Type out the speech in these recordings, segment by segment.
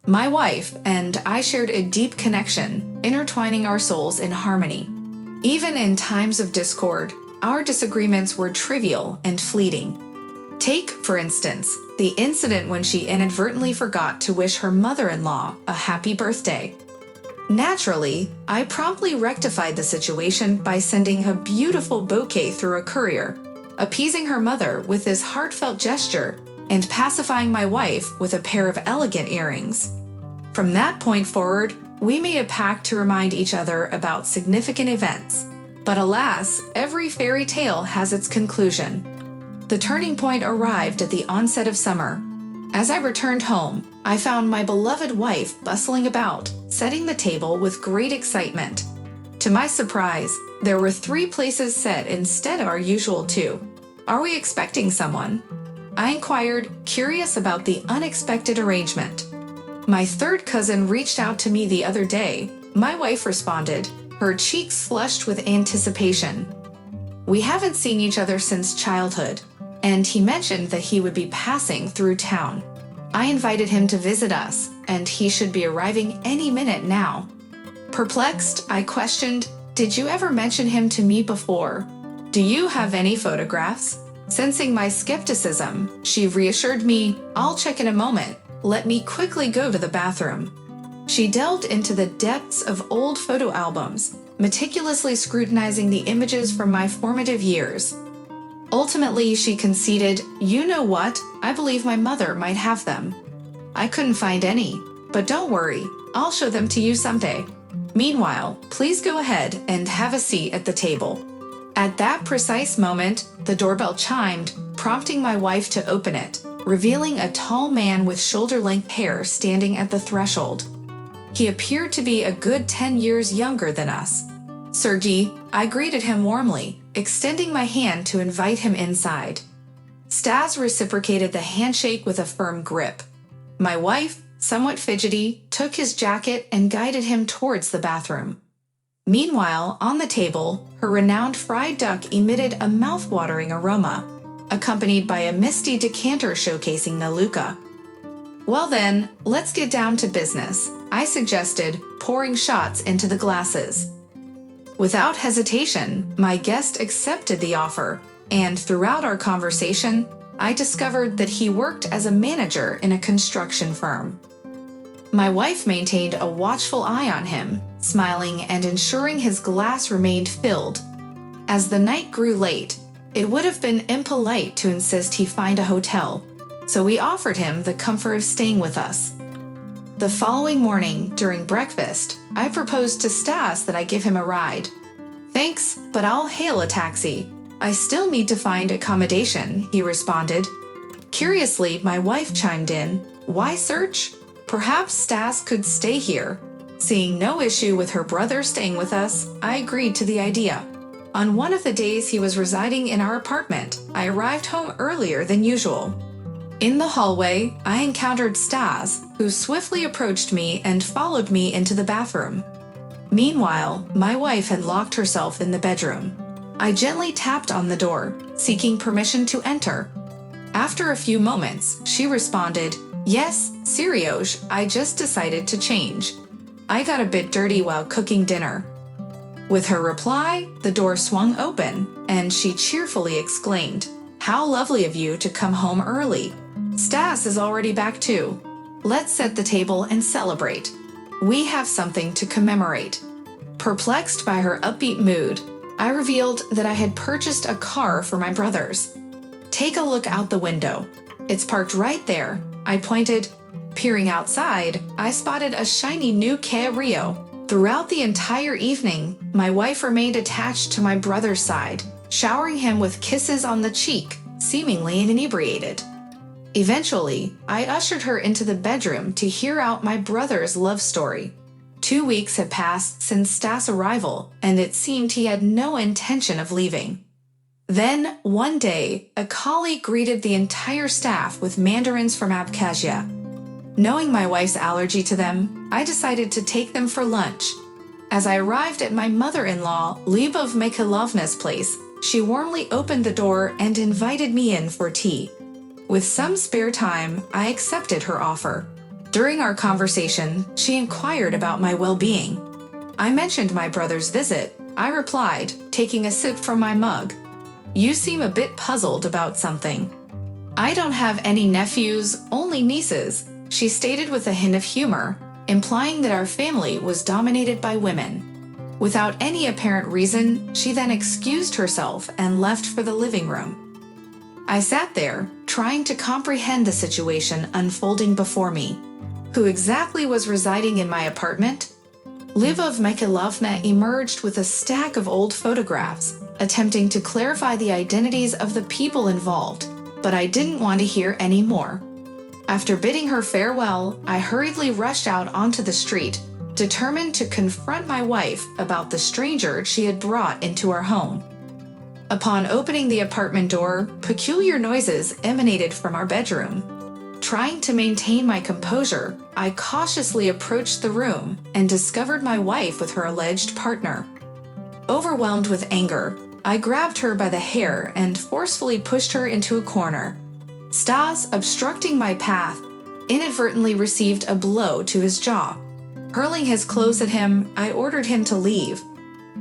My wife and I shared a deep connection, intertwining our souls in harmony. Even in times of discord, our disagreements were trivial and fleeting. Take, for instance, the incident when she inadvertently forgot to wish her mother-in-law a happy birthday. Naturally, I promptly rectified the situation by sending a beautiful bouquet through a courier, appeasing her mother with this heartfelt gesture and pacifying my wife with a pair of elegant earrings. From that point forward, we made a pact to remind each other about significant events. But alas, every fairy tale has its conclusion. The turning point arrived at the onset of summer. As I returned home, I found my beloved wife bustling about, setting the table with great excitement. To my surprise, there were 3 places set instead of our usual 2. "Are we expecting someone?" I inquired, curious about the unexpected arrangement. "My third cousin reached out to me the other day," my wife responded, her cheeks flushed with anticipation. "We haven't seen each other since childhood, and he mentioned that he would be passing through town. I invited him to visit us, and he should be arriving any minute now." Perplexed, I questioned, "Did you ever mention him to me before? Do you have any photographs?" Sensing my skepticism, she reassured me, "I'll check in a moment. Let me quickly go to the bathroom." She delved into the depths of old photo albums, meticulously scrutinizing the images from my formative years. Ultimately, she conceded, "You know what? I believe my mother might have them. I couldn't find any, but don't worry, I'll show them to you someday. Meanwhile, please go ahead and have a seat at the table." At that precise moment, the doorbell chimed, prompting my wife to open it, revealing a tall man with shoulder-length hair standing at the threshold. He appeared to be a good 10 years younger than us. "Sergey," I greeted him warmly, extending my hand to invite him inside. Stas reciprocated the handshake with a firm grip. My wife, somewhat fidgety, took his jacket and guided him towards the bathroom. Meanwhile, on the table, her renowned fried duck emitted a mouth-watering aroma, accompanied by a misty decanter showcasing Naluka. "Well then, let's get down to business," I suggested, pouring shots into the glasses. Without hesitation, my guest accepted the offer, and throughout our conversation, I discovered that he worked as a manager in a construction firm. My wife maintained a watchful eye on him, smiling and ensuring his glass remained filled. As the night grew late, it would have been impolite to insist he find a hotel, so we offered him the comfort of staying with us. The following morning, during breakfast, I proposed to Stas that I give him a ride. "Thanks, but I'll hail a taxi. I still need to find accommodation," he responded. Curiously, my wife chimed in, "Why search? Perhaps Stas could stay here." Seeing no issue with her brother staying with us, I agreed to the idea. On one of the days he was residing in our apartment, I arrived home earlier than usual. In the hallway, I encountered Stas, who swiftly approached me and followed me into the bathroom. Meanwhile, my wife had locked herself in the bedroom. I gently tapped on the door, seeking permission to enter. After a few moments, she responded, "Yes, Sirioj, I just decided to change. I got a bit dirty while cooking dinner." With her reply, the door swung open, and she cheerfully exclaimed, "How lovely of you to come home early. Stas is already back too. Let's set the table and celebrate. We have something to commemorate." Perplexed by her upbeat mood, I revealed that I had purchased a car for my brothers. "Take a look out the window. It's parked right there," I pointed. Peering outside, I spotted a shiny new Kia Rio. Throughout the entire evening, my wife remained attached to my brother's side, showering him with kisses on the cheek, seemingly inebriated. Eventually, I ushered her into the bedroom to hear out my brother's love story. 2 weeks had passed since Stas' arrival, and it seemed he had no intention of leaving. Then, one day, a colleague greeted the entire staff with mandarins from Abkhazia. Knowing my wife's allergy to them, I decided to take them for lunch. As I arrived at my mother-in-law, Lyubov Mikhailovna's place, she warmly opened the door and invited me in for tea. With some spare time, I accepted her offer. During our conversation, she inquired about my well-being. I mentioned my brother's visit. I replied, taking a sip from my mug. "You seem a bit puzzled about something." "I don't have any nephews, only nieces," she stated with a hint of humor, implying that our family was dominated by women. Without any apparent reason, she then excused herself and left for the living room. I sat there, trying to comprehend the situation unfolding before me. Who exactly was residing in my apartment? Lyubov Mikhailovna emerged with a stack of old photographs, attempting to clarify the identities of the people involved, but I didn't want to hear any more. After bidding her farewell, I hurriedly rushed out onto the street, determined to confront my wife about the stranger she had brought into our home. Upon opening the apartment door, peculiar noises emanated from our bedroom. Trying to maintain my composure, I cautiously approached the room and discovered my wife with her alleged partner. Overwhelmed with anger, I grabbed her by the hair and forcefully pushed her into a corner. Stas, obstructing my path, inadvertently received a blow to his jaw. Hurling his clothes at him, I ordered him to leave.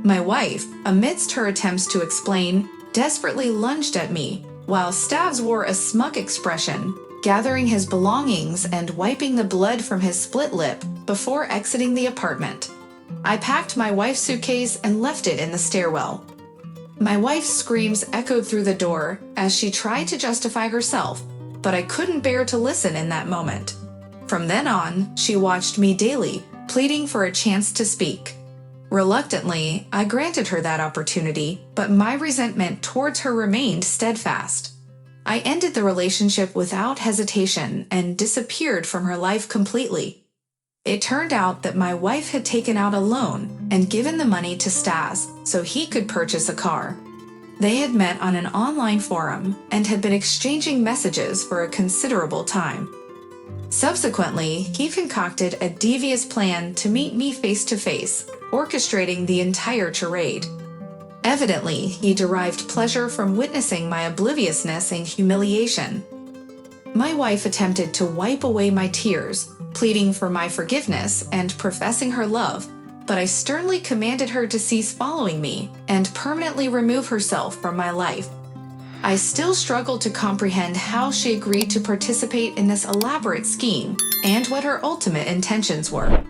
My wife, amidst her attempts to explain, desperately lunged at me, while Stas wore a smug expression, gathering his belongings and wiping the blood from his split lip before exiting the apartment. I packed my wife's suitcase and left it in the stairwell. My wife's screams echoed through the door as she tried to justify herself, but I couldn't bear to listen in that moment. From then on, she watched me daily, pleading for a chance to speak. Reluctantly, I granted her that opportunity, but my resentment towards her remained steadfast. I ended the relationship without hesitation and disappeared from her life completely. It turned out that my wife had taken out a loan and given the money to Stas so he could purchase a car. They had met on an online forum and had been exchanging messages for a considerable time. Subsequently, he concocted a devious plan to meet me face to face, orchestrating the entire charade. Evidently, he derived pleasure from witnessing my obliviousness and humiliation. My wife attempted to wipe away my tears, pleading for my forgiveness and professing her love, but I sternly commanded her to cease following me and permanently remove herself from my life. I still struggled to comprehend how she agreed to participate in this elaborate scheme and what her ultimate intentions were.